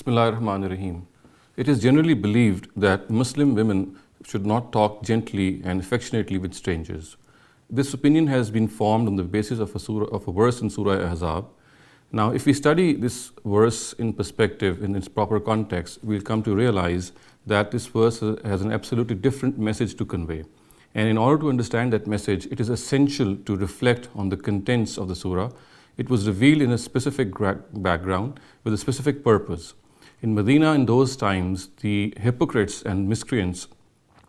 Bismillahirrahmanirrahim. It is generally believed that Muslim women should not talk gently and affectionately with strangers. This opinion has been formed on the basis of a verse in Surah Ahzab. Now, if we study this verse in perspective, in its proper context, we'll come to realize that this verse has an absolutely different message to convey. And in order to understand that message, it is essential to reflect on the contents of the surah. It was revealed in a specific background with a specific purpose. In Medina in those times, the hypocrites and miscreants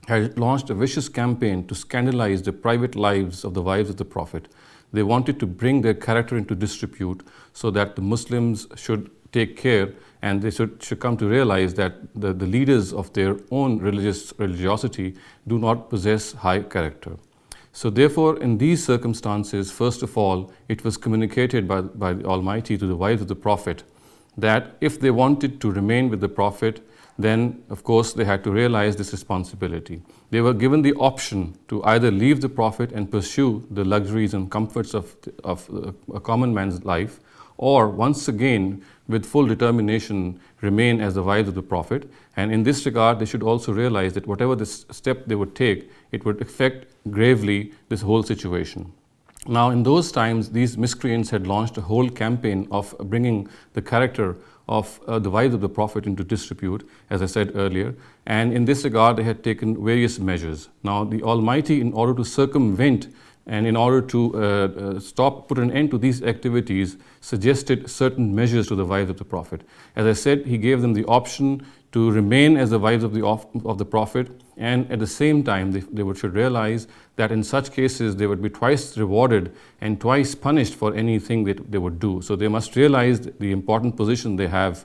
had launched a vicious campaign to scandalize the private lives of the wives of the Prophet. They wanted to bring their character into disrepute so that the Muslims should take care and they should come to realize that the leaders of their own religiosity do not possess high character. So therefore, in these circumstances, first of all, it was communicated by the Almighty to the wives of the Prophet that if they wanted to remain with the Prophet, then of course they had to realize this responsibility. They were given the option to either leave the Prophet and pursue the luxuries and comforts of a common man's life, or once again, with full determination, remain as the wives of the Prophet. And in this regard, they should also realize that whatever this step they would take, it would affect gravely this whole situation. Now, in those times, these miscreants had launched a whole campaign of bringing the character of the wives of the Prophet into disrepute, as I said earlier. And in this regard, they had taken various measures. Now, the Almighty, in order to circumvent and in order to put an end to these activities, suggested certain measures to the wives of the Prophet. As I said, He gave them the option to remain as the wives of the Prophet, and at the same time, they should realize that in such cases, they would be twice rewarded and twice punished for anything that they would do. So they must realize the important position they have.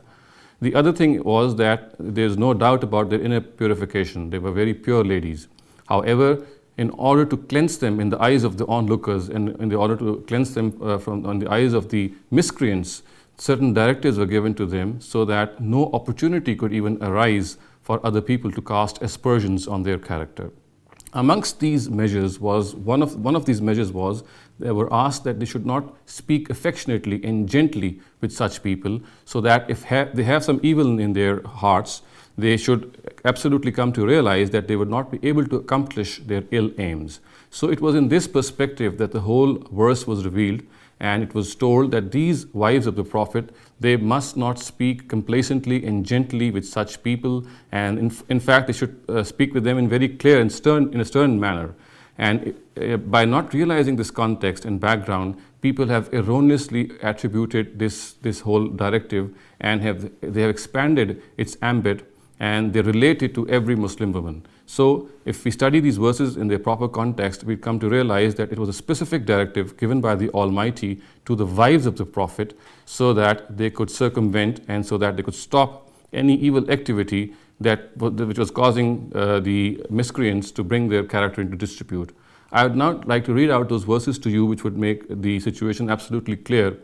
The other thing was that there's no doubt about their inner purification. They were very pure ladies. However, in order to cleanse them in the eyes of the onlookers and in order to cleanse them from the eyes of the miscreants, certain directives were given to them so that no opportunity could even arise for other people to cast aspersions on their character. Amongst these measures was, one of these measures was, they were asked that they should not speak affectionately and gently with such people, so that if they have some evil in their hearts, they should absolutely come to realize that they would not be able to accomplish their ill aims. So it was in this perspective that the whole verse was revealed, and it was told that these wives of the Prophet, they must not speak complacently and gently with such people, and in fact they should speak with them in very clear and a stern manner. And by not realizing this context and background, people have erroneously attributed this whole directive and they have expanded its ambit, and they relate it to every Muslim woman. So if we study these verses in their proper context, we come to realize that it was a specific directive given by the Almighty to the wives of the Prophet so that they could circumvent and so that they could stop any evil activity which was causing the miscreants to bring their character into disrepute. I would now like to read out those verses to you which would make the situation absolutely clear,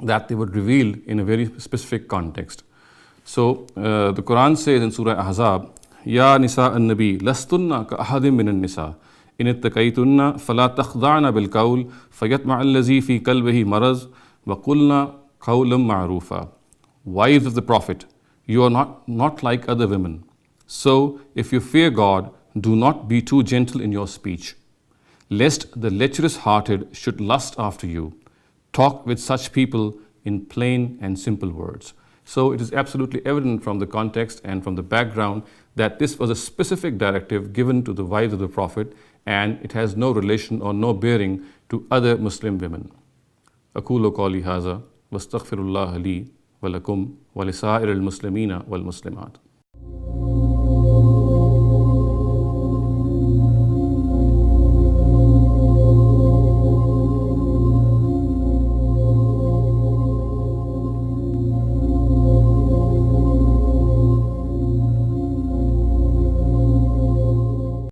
that they would reveal in a very specific context. So the Quran says in Surah Ahzab, Ya nisa an-nabi, lastunna ka ahadim min an-nisa, in ittaqaytunna fala takhda'na bil qawl fayatma'a allazi fi qalbihi maraz wa qulna qawlan ma'rufa. Wives of the Prophet, you are not like other women. So if you fear God, do not be too gentle in your speech, lest the lecherous hearted should lust after you. Talk with such people in plain and simple words. So it is absolutely evident from the context and from the background that this was a specific directive given to the wives of the Prophet, and it has no relation or no bearing to other Muslim women. أقول قولي هذا واستغفر الله لي ولكم ولسائر المسلمين والمسلمات.